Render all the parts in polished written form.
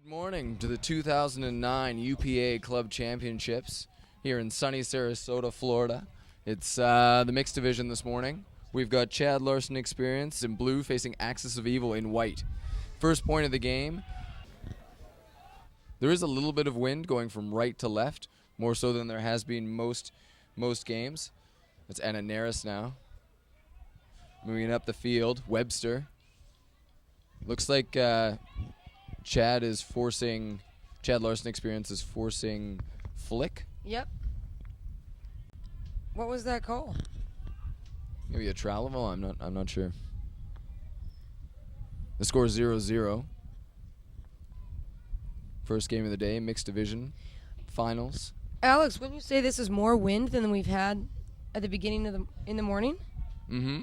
Good morning to the 2009 UPA Club Championships here in sunny Sarasota, Florida. It's the mixed division this morning. We've got Chad Larson Experience in blue facing Axis of Evil in white. First point of the game. There is a little bit of wind going from right to left, more so than there has been most games. It's Anna Neris now. Moving up the field, Webster. Looks like Chad Larson Experience is forcing Flick. Yep. What was that call? Maybe a travel? I'm not sure. The score is 0-0. First game of the day, mixed division, finals. Alex, wouldn't you say this is more wind than we've had at the beginning of in the morning? Mm-hmm.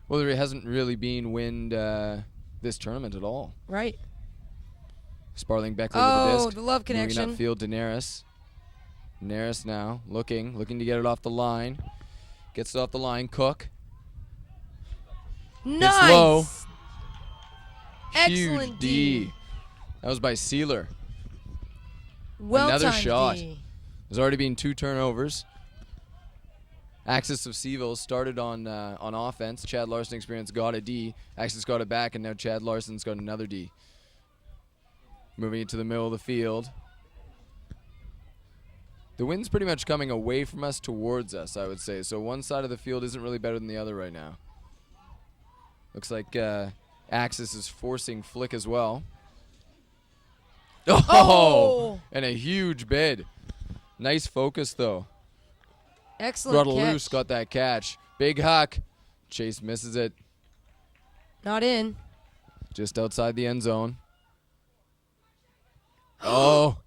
Well, there hasn't really been wind this tournament at all. Right. Sparling Beckley with the disc. Oh, the love connection. Moving upfield to Neris. Neris now looking to get it off the line. Gets it off the line. Cook. Nice. It's low. Excellent Huge D. That was by Sealer. Well Another timed shot. D. There's already been 2 turnovers. Axis of Seville started on offense. Chad Larson Experience got a D. Axis got it back, and now Chad Larson's got another D. Moving it to the middle of the field. The wind's pretty much coming away from us towards us, I would say. So one side of the field isn't really better than the other right now. Looks like Axis is forcing Flick as well. Oh! And a huge bid. Nice focus, though. Excellent catch. Loose got that catch. Big huck. Chase misses it. Not in. Just outside the end zone. Oh.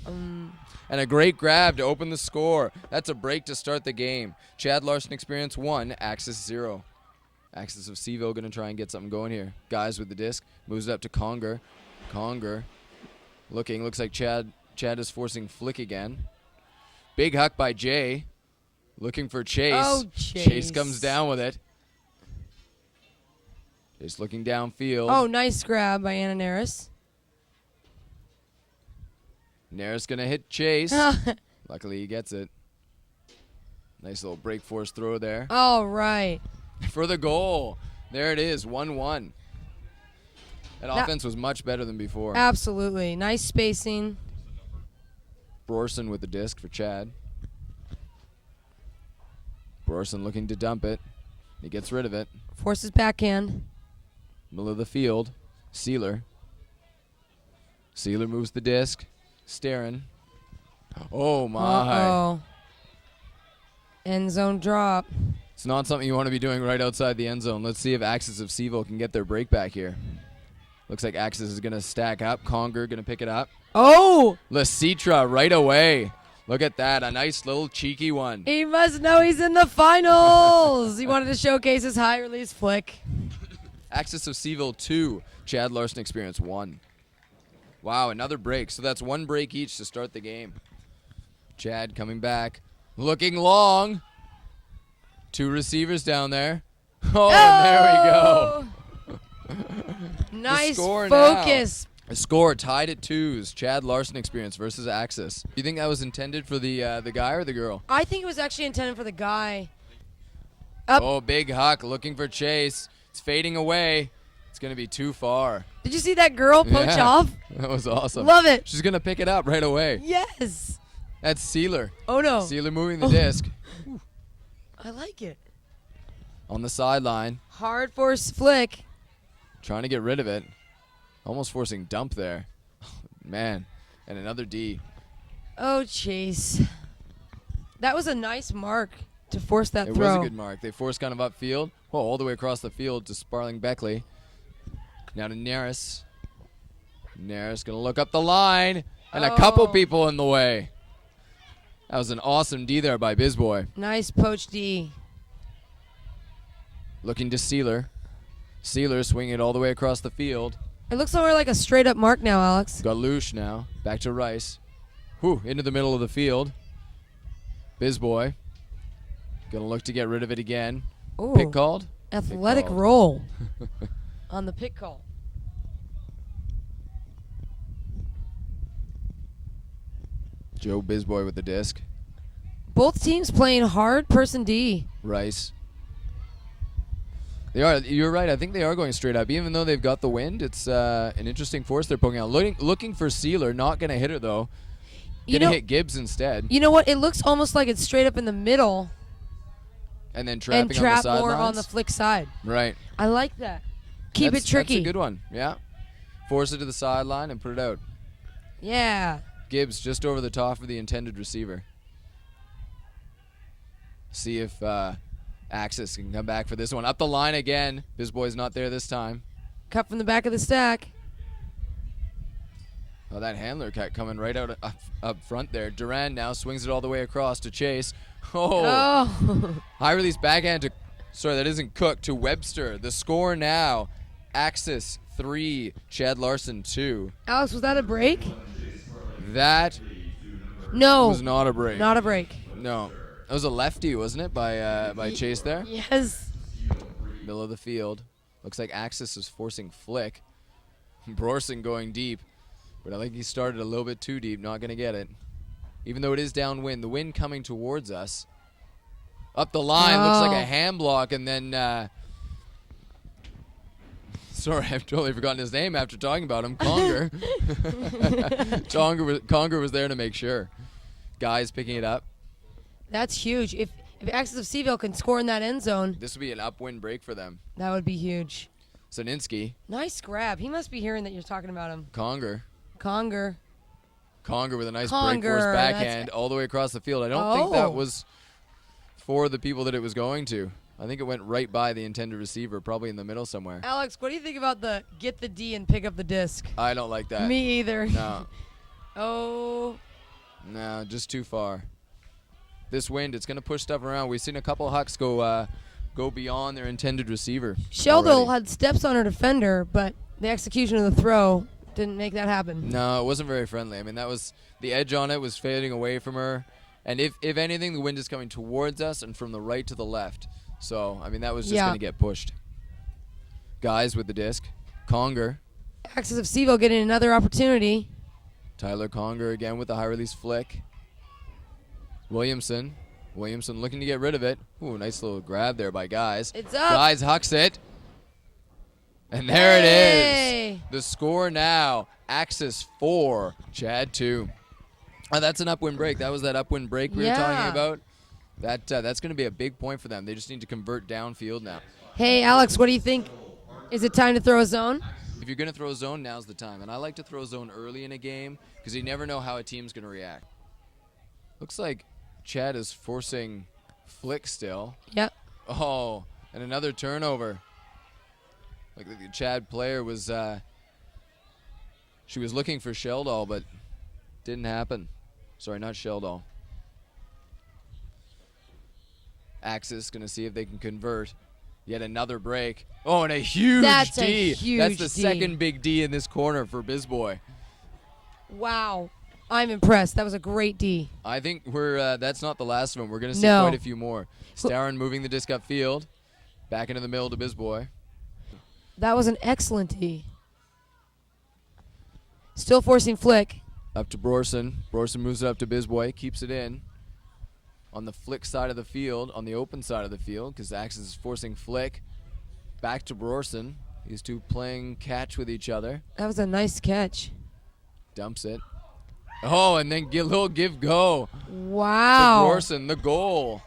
And a great grab to open the score. That's a break to start the game. Chad Larson Experience 1, Axis 0. Axis of Seville going to try and get something going here. Guys with the disc. Moves it up to Conger. Conger. Looks like Chad is forcing Flick again. Big huck by Jay. Looking for Chase. Oh, Chase. Chase comes down with it. Chase looking downfield. Oh, nice grab by Anna Neris. Neris going to hit Chase. Luckily, he gets it. Nice little break force throw there. All right. For the goal. There it is, 1-1. That offense was much better than before. Absolutely. Nice spacing. Brorson with the disc for Chad. Brorson looking to dump it. He gets rid of it. Forces backhand. Middle of the field. Sealer. Sealer moves the disc. Staring. Oh, my. Uh-oh. End zone drop. It's not something you want to be doing right outside the end zone. Let's see if Axis of Seville can get their break back here. Looks like Axis is going to stack up. Conger going to pick it up. Oh! Lecitra right away. Look at that. A nice little cheeky one. He must know he's in the finals. He wanted to showcase his high release flick. Axis of Seville 2. Chad Larson Experience 1. Wow, another break. So that's 1 break each to start the game. Chad coming back. Looking long. 2 receivers down there. Oh, and there we go. Nice score focus. Now. The score tied at 2s. Chad Larson Experience versus Axis. Do you think that was intended for the guy or the girl? I think it was actually intended for the guy. Up. Oh, big huck looking for Chase. It's fading away. It's going to be too far. Did you see that girl poach off? That was awesome. Love it. She's going to pick it up right away. Yes. That's Sealer. Oh, no. Sealer moving the disc. I like it. On the sideline. Hard force flick. Trying to get rid of it. Almost forcing dump there. Man. And another D. Oh, Chase. That was a nice mark to force that It throw. was a good mark. They forced kind of upfield. Whoa, all the way across the field to Sparling Beckley. Now to Neris. Neris going to look up the line. And a couple people in the way. That was an awesome D there by Bizboy. Nice poach D. Looking to Sealer. Sealer swinging it all the way across the field. It looks more like a straight up mark now, Alex. Got Lush now. Back to Rice. Whew, into the middle of the field. Bizboy. Gonna look to get rid of it again. Ooh. Pick called? Athletic Pick called. roll on the pick call. Joe Bizboy with the disc. Both teams playing hard person D. Rice. They are. You're right. I think they are going straight up. Even though they've got the wind, it's an interesting force they're poking out. Looking for Sealer. Not going to hit her, though. Going to hit Gibbs instead. You know what? It looks almost like it's straight up in the middle. And then trapping and trap on the sidelines. more on the flick side. Right. I like that. Keep it tricky. That's a good one. Yeah. Force it to the sideline and put it out. Yeah. Gibbs just over the top of the intended receiver. See if Axis can come back for this one. Up the line again. Bizboy's not there this time. Cut from the back of the stack. Oh, that handler cut coming right out up front there. Duran now swings it all the way across to Chase. Oh. High release backhand to, sorry, that isn't Cook, to Webster. The score now, Axis 3, Chad Larson 2. Alex, was that a break? That was not a break. Not a break. No. That was a lefty, wasn't it, by Chase there? Yes. Middle of the field. Looks like Axis is forcing flick. Brorson going deep. But I think he started a little bit too deep. Not going to get it. Even though it is downwind. The wind coming towards us. Up the line. Looks like a hand block. And then... sorry, I've totally forgotten his name after talking about him. Conger. Conger was there to make sure. Guys picking it up. That's huge. If Axis of Seaville can score in that end zone, this would be an upwind break for them. That would be huge. Soninsky. Nice grab. He must be hearing that you're talking about him. Conger with a nice break force backhand all the way across the field. I don't think that was for the people that it was going to. I think it went right by the intended receiver, probably in the middle somewhere. Alex, what do you think about the get the D and pick up the disc? I don't like that. Me either. No. No, just too far. This wind, it's going to push stuff around. We've seen a couple Hucks go beyond their intended receiver. Sheldon had steps on her defender, but the execution of the throw didn't make that happen. No, it wasn't very friendly. I mean, that was the edge on it was fading away from her. And if anything, the wind is coming towards us and from the right to the left. So, I mean, that was just going to get pushed. Guys with the disc. Conger. Axis of Seaville getting another opportunity. Tyler Conger again with the high release flick. Williamson looking to get rid of it. Ooh, nice little grab there by Guys. It's up. Guys hucks it. And there it is. The score now, Axis 4, Chad 2. That's an upwind break. That was that upwind break we were talking about. That's going to be a big point for them. They just need to convert downfield now. Hey, Alex, what do you think? Is it time to throw a zone? If you're going to throw a zone, now's the time. And I like to throw a zone early in a game because you never know how a team's going to react. Looks like Chad is forcing flick still. Yep. Oh, and another turnover. Like the Chad player was, she was looking for Sheldall, but didn't happen. Sorry, not Sheldall. Axis going to see if they can convert. Yet another break. Oh, and a huge D. That's the second big D in this corner for Bizboy. Wow. I'm impressed. That was a great D. I think that's not the last of them. We're going to see quite a few more. Starren moving the disc upfield. Back into the middle to Bizboy. That was an excellent D. Still forcing flick. Up to Brorson. Brorson moves it up to Bizboy. Keeps it in. On the flick side of the field. On the open side of the field. Because Axis is forcing flick. Back to Brorson. These two playing catch with each other. That was a nice catch. Dumps it. Oh, and then a little give go. Wow. To Brorson, the goal.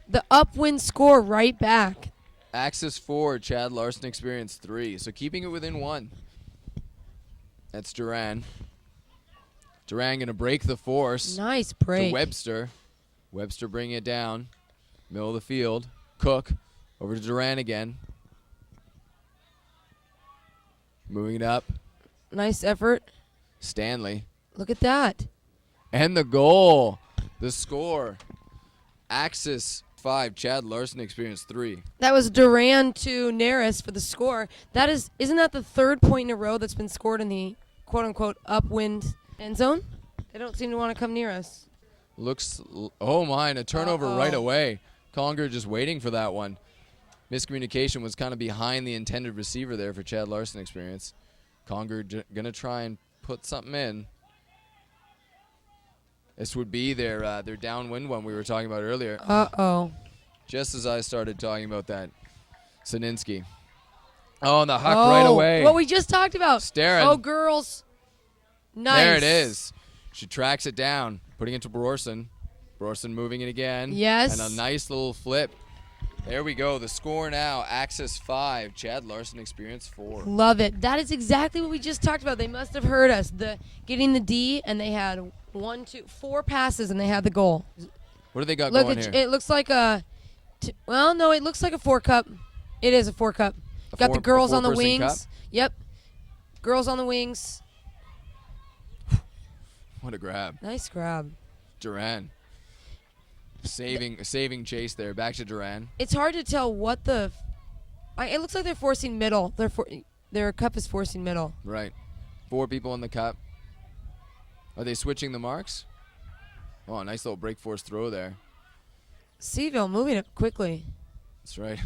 The upwind score right back. Axis 4, Chad Larson Experience 3. So keeping it within 1. That's Duran. Duran going to break the force. Nice break. To Webster. Webster bringing it down. Middle of the field. Cook. Over to Duran again. Moving it up. Nice effort. Stanley. Look at that. And the goal. The score. Axis 5, Chad Larson Experience 3. That was Duran to Neris for the score. Isn't that the third point in a row that's been scored in the quote-unquote upwind end zone? They don't seem to want to come near us. Oh my, and a turnover right away. Conger just waiting for that one. Miscommunication was kind of behind the intended receiver there for Chad Larson Experience. Conger going to try and put something in. This would be their downwind one we were talking about earlier. Uh-oh. Just as I started talking about that. Sininsky. Oh, and the huck right away. What we just talked about. Staring. Oh, girls. Nice. There it is. She tracks it down, putting it to Brorson. Brorson moving it again. Yes. And a nice little flip. There we go. The score now, Axis 5, Chad Larson Experience 4. Love it. That is exactly what we just talked about. They must have heard us. Getting the D, and they had 4 passes, and they had the goal. What do they got going here? It looks like a... well, no, it looks like a 4-cup. It is a 4-cup. Got the girls on the wings. Cup? Yep. Girls on the wings. What a grab. Nice grab. Duran. Saving chase there. Back to Duran. It's hard to tell what the... it looks like they're forcing middle. Their cup is forcing middle. Right. 4 people in the cup. Are they switching the marks? Oh, a nice little break force throw there. Seville moving it quickly. That's right.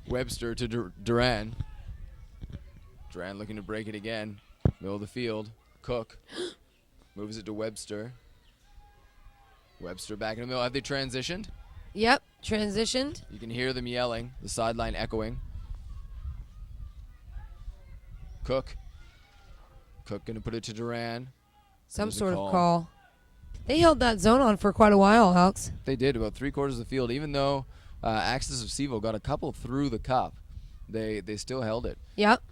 Webster to Duran. Duran looking to break it again. Middle of the field. Cook moves it to Webster. Webster back in the middle. Have they transitioned? Yep, transitioned. You can hear them yelling. The sideline echoing. Cook going to put it to Duran. Some There's a sort of call. They held that zone on for quite a while, Alex. They did, about 3/4 of the field. Even though Axis of Seville got a couple through the cup, they still held it. Yep.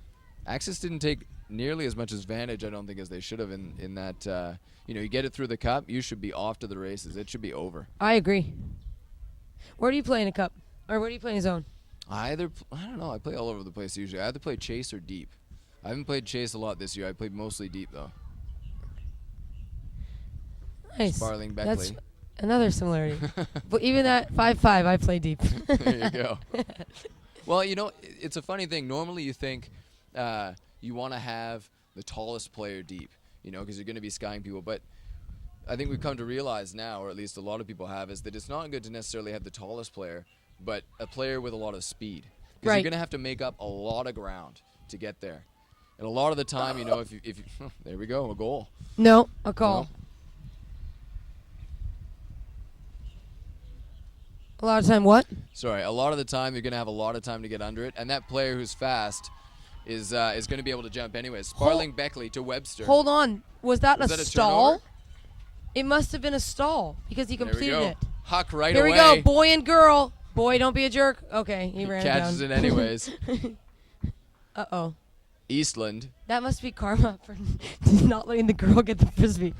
Axis didn't take nearly as much advantage, I don't think, as they should have in that, you get it through the cup, you should be off to the races. It should be over. I agree. Where do you play in a cup? Or where do you play in a zone? I don't know. I play all over the place usually. I either play chase or deep. I haven't played chase a lot this year. I played mostly deep, though. Nice. Sparling Beckley. That's another similarity. But even at 5'5", I play deep. There you go. Well, it's a funny thing. Normally you think you want to have the tallest player deep, because you're going to be skying people. But I think we've come to realize now, or at least a lot of people have, is that it's not good to necessarily have the tallest player, but a player with a lot of speed. Because you're going to have to make up a lot of ground to get there. And a lot of the time, if you there we go, a goal. No, a call. No. A lot of time what? Sorry, a lot of the time you're going to have a lot of time to get under it, and that player who's fast is going to be able to jump anyways. Sparling Beckley to Webster. Hold on. Was that a stall? turnover? It must have been a stall because he completed there we go. it. Huck right Here away. we go. Boy and girl. Boy, don't be a jerk. Okay, he ran Catches it down. it anyways. Uh-oh. Eastland. That must be karma for not letting the girl get the frisbee.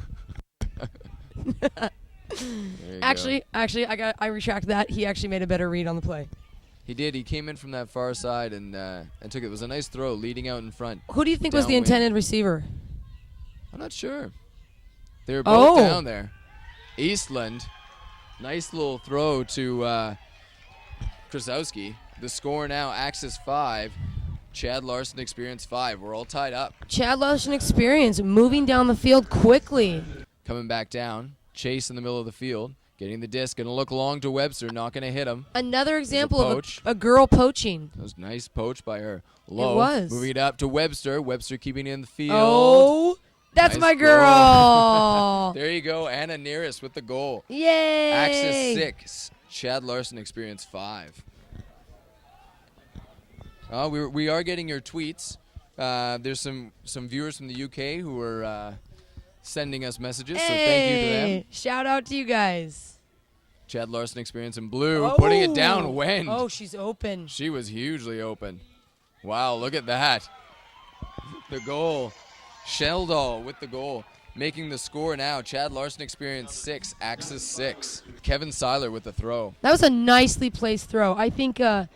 Actually, I retract that. He actually made a better read on the play. He did. He came in from that far side and took it. It was a nice throw, leading out in front. Who do you think was the Downwind. intended receiver? I'm not sure. They were both down there. Eastland. Nice little throw to Krasowski. The score now, Axis 5. Chad Larson Experience 5. We're all tied up. Chad Larson Experience moving down the field quickly. Coming back down. Chase in the middle of the field. Getting the disc. Going to look long to Webster. Not going to hit him. Another example of poach. a girl poaching. That was nice poach by her. Low. It was. Moving it up to Webster. Webster keeping it in the field. Oh, that's Nice my goal. girl. There you go. Anna Nearest with the goal. Yay. Axis 6. Chad Larson Experience 5. We are getting your tweets. There's some viewers from the UK who are sending us messages, so thank you to them. Shout out to you guys. Chad Larson Experience in blue, putting it downwind. Oh, she's open. She was hugely open. Wow, look at that. The goal. Sheldall with the goal. Making the score now. Chad Larson Experience 6, Axis 6. Kevin Seiler with the throw. That was a nicely placed throw. I think, It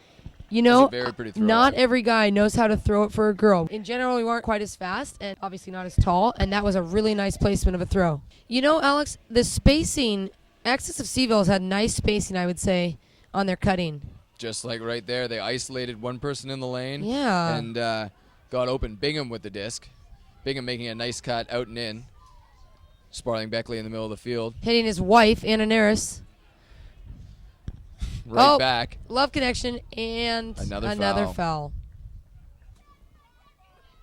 was a very pretty throw. not every guy knows how to throw it for a girl. In general, we weren't quite as fast and obviously not as tall, and that was a really nice placement of a throw. Alex, the spacing, Axis of Seville has had nice spacing, I would say, on their cutting. Just like right there, they isolated one person in the lane. Yeah. And got open. Bingham with the disc. Bingham making a nice cut out and in. Sparling Beckley in the middle of the field. Hitting his wife, Anna Neris. Right back. Love connection and Another foul.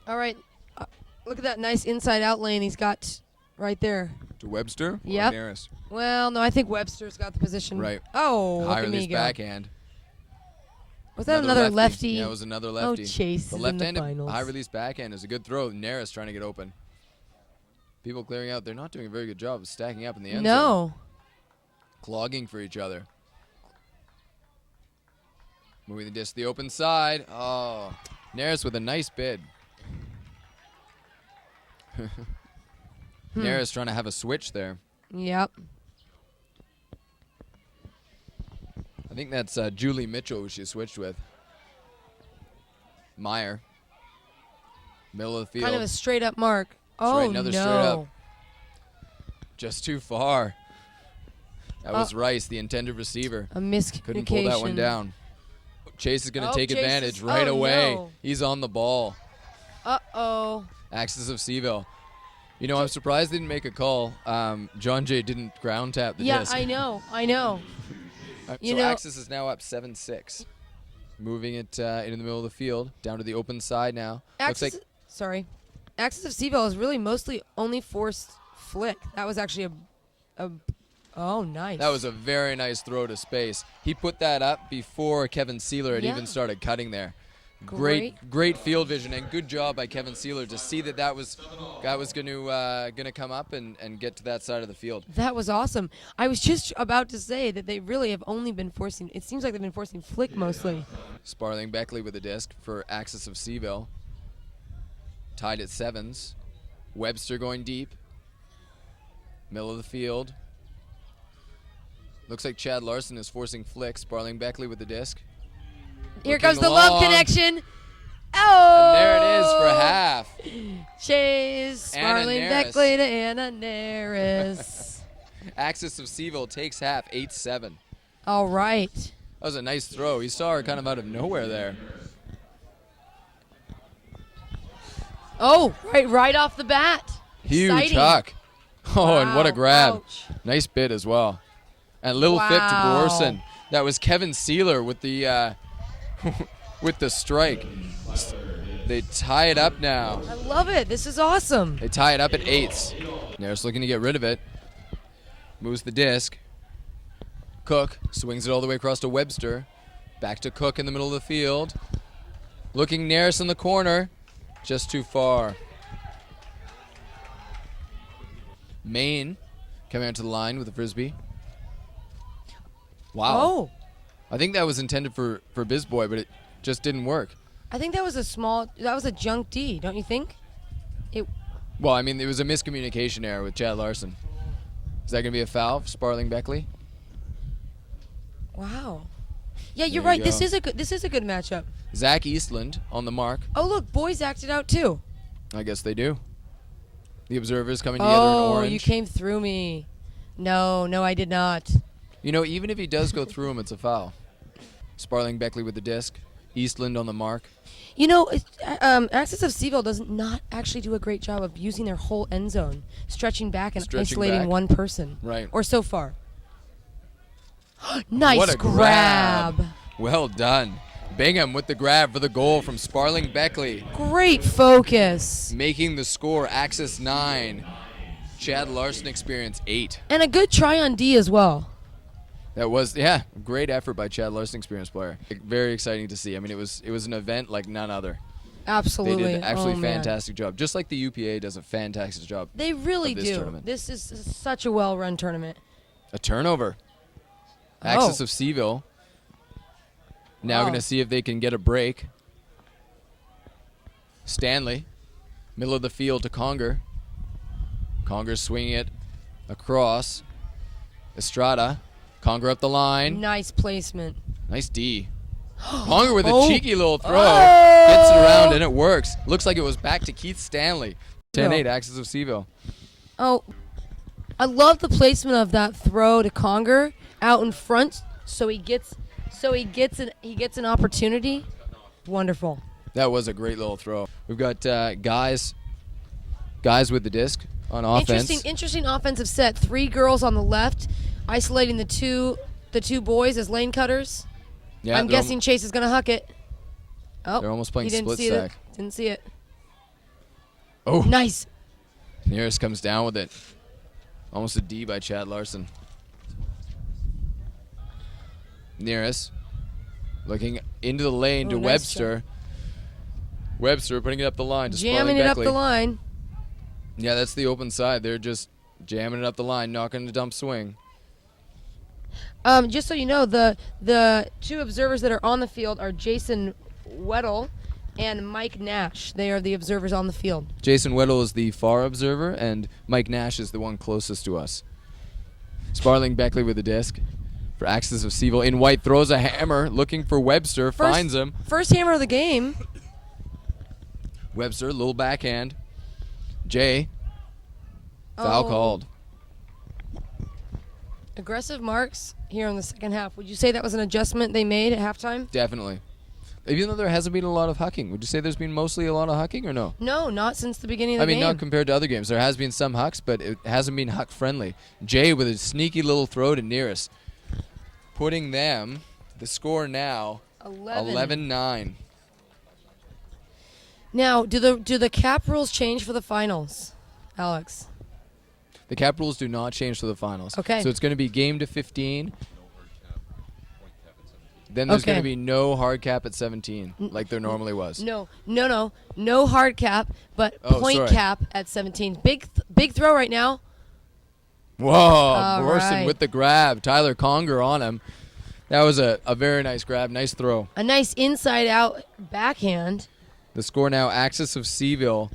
All right. Look at that nice inside out lane he's got right there. To Webster? Yep. Or Neris? Well, no, I think Webster's got the position. Right. Oh, High look at me release go. backhand. Was that another lefty? Yeah, it was another Oh, lefty. Chase The is in the left-handed finals. high release backhand is a good throw. Neris trying to get open. People clearing out. They're not doing a very good job of stacking up in the end zone. No. Clogging for each other. Moving the disc to the open side. Oh, Neris with a nice bid. Neris trying to have a switch there. Yep. I think that's Julie Mitchell who she switched with. Meyer. Middle of the field. Kind of a straight up mark. That's Oh, right, another no. straight up. Just too far. That was Rice, the intended receiver. A miscommunication. Couldn't pull that one down. Chase is going to take Chase advantage is- right oh, away. no. He's on the ball. Uh-oh. Axis of Seville. You know, I'm surprised they didn't make a call. John Jay didn't ground tap the Yeah, disc. I know. I know. You So know- Axis is now up 7-6. Moving it into the middle of the field, down to the open side now. Looks like Axis of Seville is really mostly only forced flick. That was actually oh, nice. that was a very nice throw to space. He put that up before Kevin Sealer had Yeah. even started cutting there. Great. Great field vision and good job by Kevin Sealer to see that was going to come up and get to that side of the field. That was awesome. I was just about to say that they really have only been forcing. It seems like they've been forcing flick mostly. Sparling Beckley with a disc for Axis of Seville. Tied at 7s. Webster going deep. Middle of the field. Looks like Chad Larson is forcing flick. Sparling Beckley with the disc. Here Looking comes the love long. connection. Oh! And there it is for half. Chase, Anna Sparling Neris. Beckley to Anna Neris. Axis of Seville takes half, 8-7. All right. That was a nice throw. He saw her kind of out of nowhere there. Oh, right off the bat. Huge Exciting. huck. Oh, and what a Wow, grab. ouch. Nice bit as well. And little fip to Wow. Borson. That was Kevin Sealer with the with the strike. They tie it up now. I love it. This is awesome. They tie it up at 8s. Neris looking to get rid of it. Moves the disc. Cook swings it all the way across to Webster. Back to Cook in the middle of the field. Looking Neris in the corner. Just too far. Maine coming onto the line with the frisbee. Wow. Oh, I think that was intended for Bizboy, but it just didn't work. I think that was a junk D, don't you think? Well, I mean, it was a miscommunication error with Chad Larson. Is that going to be a foul for Sparling Beckley? Wow. Yeah, you're There you right. This go. is a good matchup. Zach Eastland on the mark. Oh, look, boys acted out too. I guess they do. The observers coming together in Oh, orange. you came through me. No, I did not. You know, even if he does go through him, it's a foul. Sparling Beckley with the disc. Eastland on the mark. You know, Axis of Seville does not actually do a great job of using their whole end zone, stretching back and Stretching isolating back. one person. Right. Or so far. Nice What a grab. Well done. Bingham with the grab for the goal from Sparling Beckley. Great focus. Making the score Axis 9. Chad Larson Experience 8. And a good try on D as well. That was, yeah, great effort by Chad Larson, experienced player. Very exciting to see. I mean, it was an event like none other. Absolutely. They did actually Oh, a man. fantastic job, just like the UPA does a fantastic job. They really of this do. tournament. This is such a well-run tournament. A turnover. Oh. Axis of Seville. Now Oh. going to see if they can get a break. Stanley, middle of the field to Conger. Conger swinging it across. Estrada. Conger up the line. Nice placement. Nice D. Conger with a Oh. cheeky little throw. Oh. Gets it around and it works. Looks like it was back to Keith Stanley. 10-8, Axis of Seville. Oh, I love the placement of that throw to Conger out in front, so he gets an opportunity. Wonderful. That was a great little throw. We've got guys with the disc on offense. Interesting offensive set. 3 girls on the left, isolating the two boys as lane cutters. Yeah, I'm guessing Chase is gonna huck it. Oh, they're almost playing he didn't split see stack. it. Didn't see it. Oh, Nice. Nearest comes down with it. Almost a D by Chad Larson. Nearest looking into the lane to nice Webster. shot. Webster putting it up the line to Jamming it up the line. Yeah, that's the open side. They're just jamming it up the line, not going to dump swing. Just so you know, the two observers that are on the field are Jason Weddle and Mike Nash. They are the observers on the field. Jason Weddle is the far observer, and Mike Nash is the one closest to us. Sparling Beckley with the disc for Axis of Seville. In white, throws a hammer, looking for Webster, finds him. First hammer of the game. Webster, little backhand. Jay, foul called. Aggressive marks here in the second half. Would you say that was an adjustment they made at halftime? Definitely. Even though there hasn't been a lot of hucking, would you say there's been mostly a lot of hucking or no? No, not since the beginning of the game. Not compared to other games. There has been some hucks, but it hasn't been huck friendly. Jay with a sneaky little throw to Nearest, putting them, the score now, 11-9. Now, do the cap rules change for the finals, Alex? The cap rules do not change for the finals. Okay. So it's going to be game to 15. Then there's going to be no hard cap at 17, like there normally was. No hard cap, but point cap at 17. Big throw right now. Whoa, Borson right. with the grab. Tyler Conger on him. That was a very nice grab, nice throw. A nice inside-out backhand. The score now, Axis of Seville,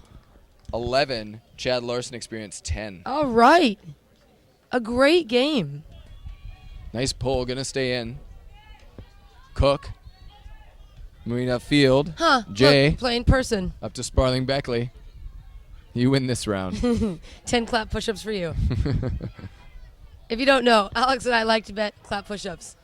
11. Chad Larson Experience, 10. All right. A great game. Nice pull, going to stay in. Cook, moving upfield. Jay, look, playing person. up to Sparling Beckley. You win this round. 10 clap push-ups for you. If you don't know, Alex and I like to bet clap push-ups.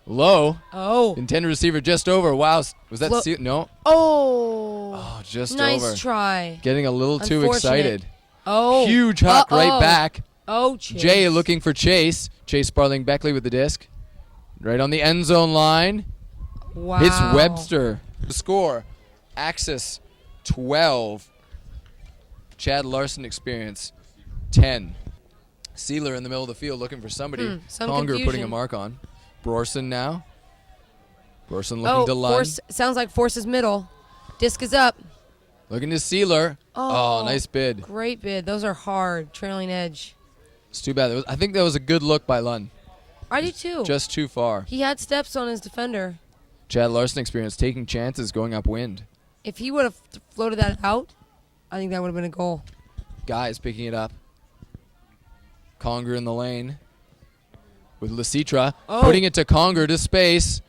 Low. Oh. Intended receiver just over. Wow. Was that no? Oh, just nice over. Nice try. Getting a little too excited. Oh. Huge huck right back. Oh, Chase. Jay looking for Chase. Chase Sparling Beckley with the disc. Right on the end zone line. Wow. Hits Webster. The score, Axis 12. Chad Larson Experience 10. Sealer in the middle of the field looking for somebody. Conger confusion. putting a mark on. Brorson now. Brorson looking to lunge. Sounds like Force is middle. Disc is up. Looking to Sealer. Oh, nice bid. Great bid. Those are hard. Trailing edge. It's too bad. I think that was a good look by Lund. I do too. Just too far. He had steps on his defender. Chad Larson Experience taking chances going upwind. If he would have floated that out, I think that would have been a goal. Guys picking it up. Conger in the lane with Lecitra. Putting it to Conger to space.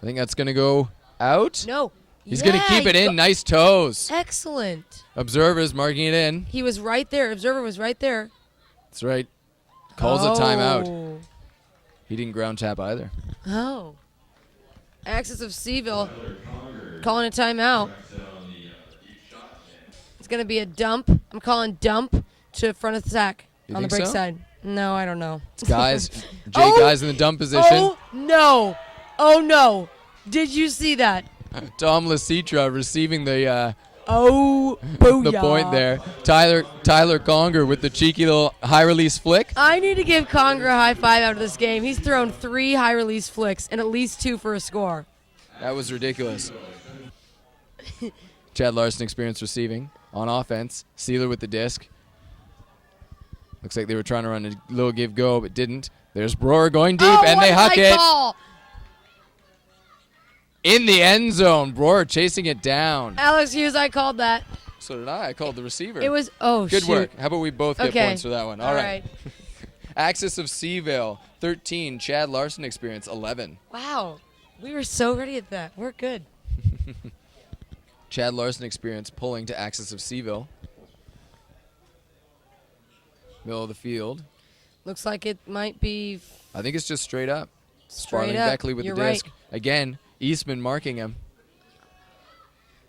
I think that's going to go out. No. He's going to keep it in. Nice toes. Excellent. Observers marking it in. He was right there. Observer was right there. That's right. Calls a timeout. He didn't ground tap either. Oh. Axis of Seville calling a timeout. It's going to be a dump. I'm calling dump to front of the sack on the break side. No, I don't know. It's guys. Guys in the dump position. Oh, no. Oh, no. Did you see that? Tom Lecitra receiving the booyah. the point there. Tyler Conger with the cheeky little high release flick. I need to give Conger a high five after this game. He's thrown 3 high release flicks and at least 2 for a score. That was ridiculous. Chad Larson Experience receiving on offense. Sealer with the disc. Looks like they were trying to run a little give go, but didn't. There's Brewer going deep, and they huck it. Call. In the end zone. Brewer chasing it down. Alex Hughes, I called that. So did I. I called the receiver. It was, Good shoot. work. How about we both get points for that one? All right. Axis of Seville, 13. Chad Larson Experience, 11. Wow. We were so ready at that. We're good. Chad Larson Experience pulling to Axis of Seville. Middle of the field. Looks like it might be. I think it's just straight up. Straight up. Beckley with the disc. Right. Again, Eastman marking him.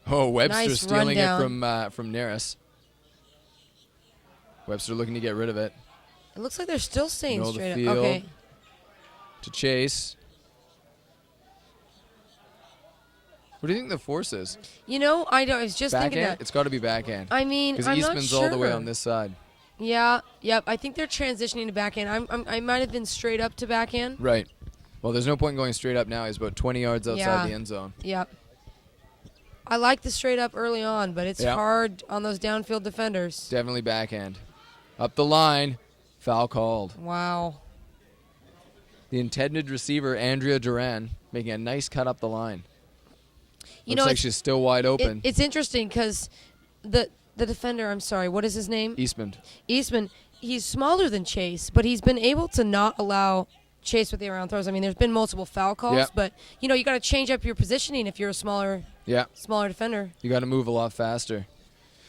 Oh, Webster Nice stealing rundown. it from Neris. Webster looking to get rid of it. It looks like they're still staying Middle of the straight up. field. Okay. To Chase. What do you think the force is? You know, I was just thinking Backhand? that. It's got to be backhand. I mean, because I'm Eastman's not sure. all the way on this side. Yeah, yep. I think they're transitioning to backhand. I might have been straight up to backhand. Right. Well, there's no point in going straight up now. He's about 20 yards outside the end zone. Yep. I like the straight up early on, but it's Yep. hard on those downfield defenders. Definitely backhand. Up the line. Foul called. Wow. The intended receiver, Andrea Duran, making a nice cut up the line. Looks like she's still wide open. It's interesting because the defender, I'm sorry, what is his name? Eastman. Eastman, he's smaller than Chase, but he's been able to not allow Chase with the around throws. I mean, there's been multiple foul calls, but, you got to change up your positioning if you're a smaller defender. You got to move a lot faster.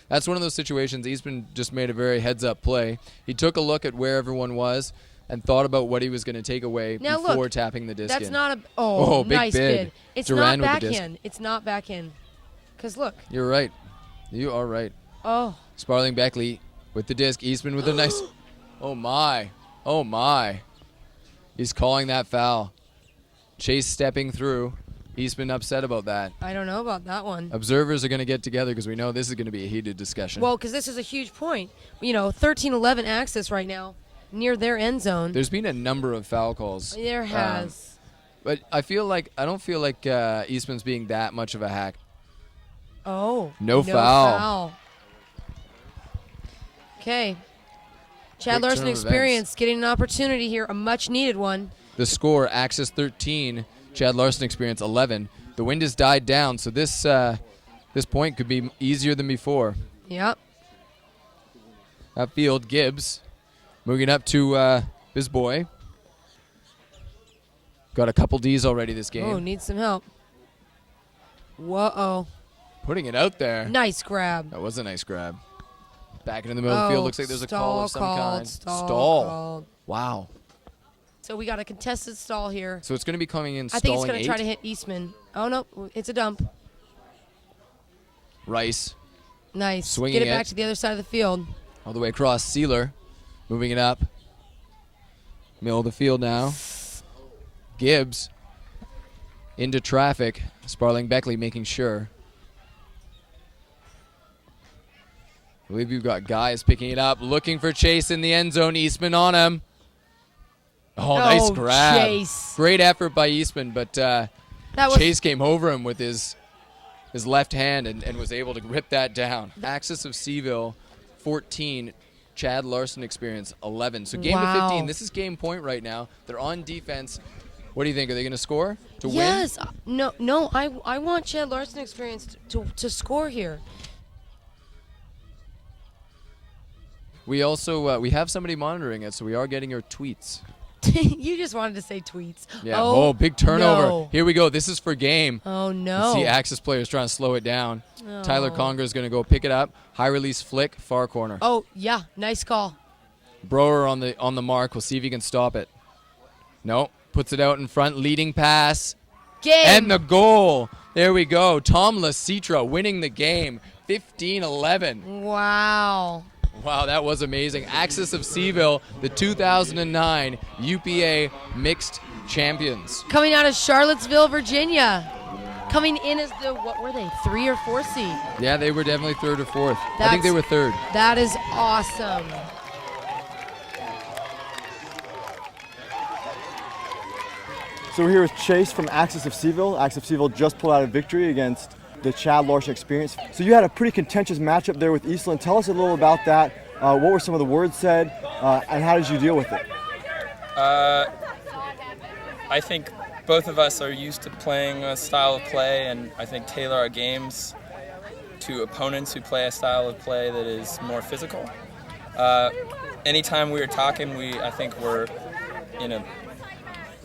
That's one of those situations. Eastman just made a very heads-up play. He took a look at where everyone was and thought about what he was going to take away before tapping the disc That's in. not a big nice bid. It's Duran not with the disc. backhand. It's not backhand. Because look. You're right. You are right. Oh. Sparling Beckley with the disc. Eastman with a nice. Oh my. Oh my. He's calling that foul. Chase stepping through. Eastman upset about that. I don't know about that one. Observers are going to get together because we know this is going to be a heated discussion. Well, because this is a huge point. 13-11 access right now near their end zone. There's been a number of foul calls. There has. But I don't feel like Eastman's being that much of a hack. Oh. No foul. Okay. Chad Larson Experience getting an opportunity here, a much-needed one. The score, Axis 13, Chad Larson Experience 11. The wind has died down, so this point could be easier than before. Yep. Upfield, Gibbs moving up to his boy. Got a couple Ds already this game. Oh, needs some help. Whoa. Putting it out there. Nice grab. That was a nice grab. Back into the middle of the field. Looks like there's a call of some kind. Stall called. Wow. So we got a contested stall here. So it's going to be coming in I think it's going to try to hit Eastman. Oh, no. It's a dump. Rice. Nice. Swinging Get it back to the other side of the field. All the way across. Sealer moving it up. Middle of the field now. Gibbs into traffic. Sparling Beckley making sure. I believe you've got guys picking it up, looking for Chase in the end zone. Eastman on him. Oh, nice grab. Chase. Great effort by Eastman, but Chase came over him with his left hand and was able to rip that down. Axis of Seaville, 14. Chad Larson Experience, 11. So game of 15. This is game point right now. They're on defense. What do you think? Are they going to score to win? Yes. No. I want Chad Larson Experience to score here. We also we have somebody monitoring it, so we are getting your tweets. You just wanted to say tweets. Yeah. Oh, big turnover. No. Here we go. This is for game. Oh, no. See Axis players trying to slow it down. Oh. Tyler Conger is going to go pick it up. High release flick, far corner. Oh, yeah. Nice call. Brower on the mark. We'll see if he can stop it. No. Puts it out in front. Leading pass. Game. And the goal. There we go. Tom Lasitra winning the game. 15-11. Wow. Wow, that was amazing. Axis of Seaville, the 2009 UPA Mixed Champions. Coming out of Charlottesville, Virginia. Coming in as what were they, 3 or 4 seed? Yeah, they were definitely 3rd or 4th. I think they were 3rd. That is awesome. So we're here with Chase from Axis of Seaville. Axis of Seaville just pulled out a victory against the Chad Larson Experience. So you had a pretty contentious matchup there with Eastland. Tell us a little about that. What were some of the words said, and how did you deal with it? I think both of us are used to playing a style of play, and I think tailor our games to opponents who play a style of play that is more physical. Anytime we were talking, I think we're in a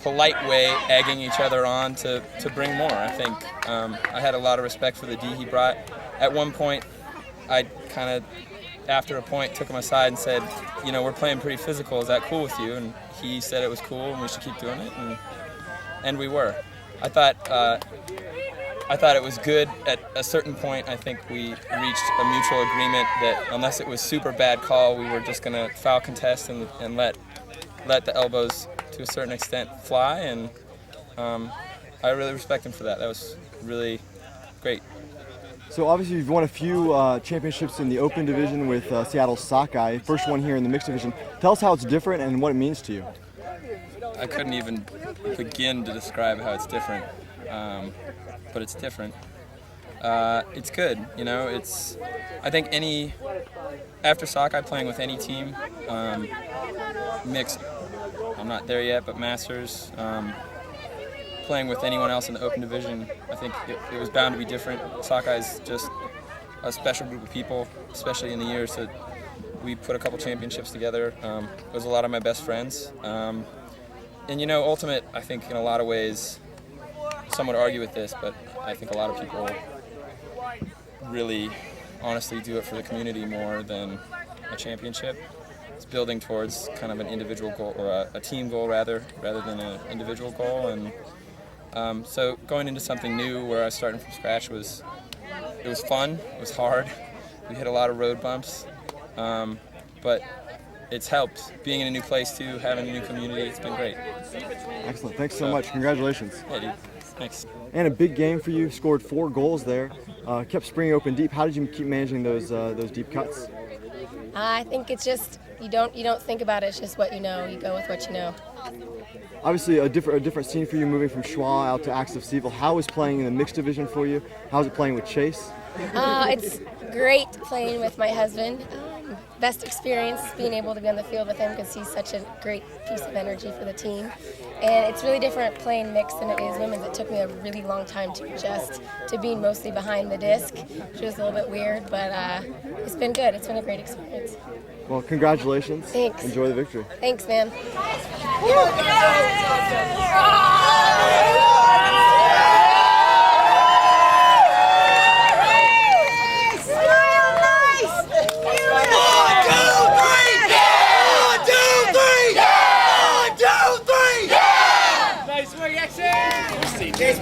polite way egging each other on to bring more. I think I had a lot of respect for the D he brought. At one point, I kind of, after a point, took him aside and said, we're playing pretty physical. Is that cool with you? And he said it was cool and we should keep doing it, and we were. I thought it was good. At a certain point, I think we reached a mutual agreement that unless it was super bad call, we were just going to foul contest and let the elbows to a certain extent fly, and I really respect him for that. That was really great. So obviously you've won a few championships in the open division with Seattle's Sockeye, first one here in the mixed division. Tell us how it's different and what it means to you. I couldn't even begin to describe how it's different, but it's different. It's good, you know. I think after Sockeye, playing with any team, mixed, I'm not there yet, but Masters, playing with anyone else in the open division, I think it was bound to be different. Sockeye just a special group of people, especially in the years that we put a couple championships together. It was a lot of my best friends. And you know, Ultimate, I think in a lot of ways, some would argue with this, but I think a lot of people really honestly do it for the community more than a championship. It's building towards kind of an individual goal, or a team goal rather than an individual goal. And so going into something new where I was starting from scratch it was fun, it was hard. We hit a lot of road bumps, but it's helped. Being in a new place too, having a new community, it's been great. Excellent, thanks so much, congratulations. Yeah, dude, thanks. And a big game for you, scored 4 goals there, kept springing open deep. How did you keep managing those deep cuts? I think it's just, you don't think about it, it's just what you know, you go with what you know. Obviously a different scene for you moving from Schwa out to Axis of Seville. How is playing in the mixed division for you? How is it playing with Chase? It's great playing with my husband. Best experience being able to be on the field with him because he's such a great piece of energy for the team. And it's really different playing mixed than it is women's. It took me a really long time to adjust to being mostly behind the disc, which was a little bit weird, but it's been good. It's been a great experience. Well, congratulations. Thanks. Enjoy the victory. Thanks, man. Nice work, action! Cheers,